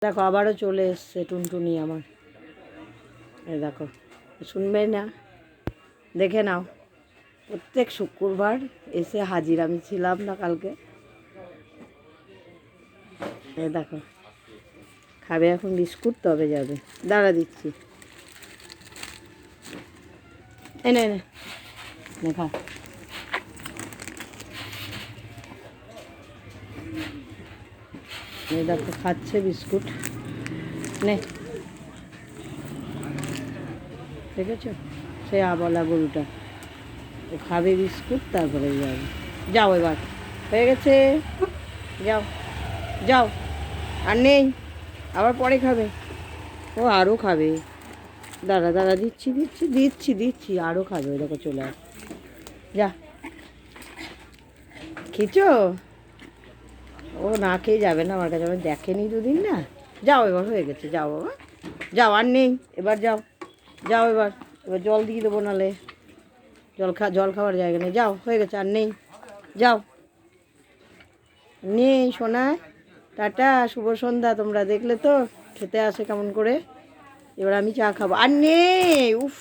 দেখো আবারও চলে এসছে টুনটুনি আমার। এই দেখো, শুনবে না? দেখে নাও, প্রত্যেক শুক্রবার এসে হাজির। আমি ছিলাম না কালকে। এই দেখো, খাবে এখন বিস্কুট, তবে যাবে। দাঁড়া দিচ্ছি, এনে এনে খা। এই দেখো খাচ্ছে বিস্কুট, নে। দেখেছো সে আবলা গরুটা, ও খাবে বিস্কুট তারপরে যাবে। যাও এবার, হয়ে গেছে, যাও যাও। আর নেই, আবার পরে খাবে। ও আরও খাবে, দাঁড়া দাঁড়া, দিচ্ছি দিচ্ছি দিচ্ছি দিচ্ছি, আরও খাবে। ওই দেখো চলে আস, যা। খেয়েছো? ও না খেয়ে যাবে না আমার কাছে, আমি দেখেনি দুদিন না। যাও এবার, হয়ে গেছে, যাও বাবা, যাও। আর নেই, এবার যাও, যাও এবার। এবার জল দিয়ে দেবো, নালে জল খাওয়ার জায়গা নেই। যাও, হয়ে গেছে, আর নেই, যাও। নেই সোনা, টাটা, শুভ সন্ধ্যা। তোমরা দেখলে তো খেতে আসে কেমন করে। এবার আমি চা খাবো। আর নেই, উফ।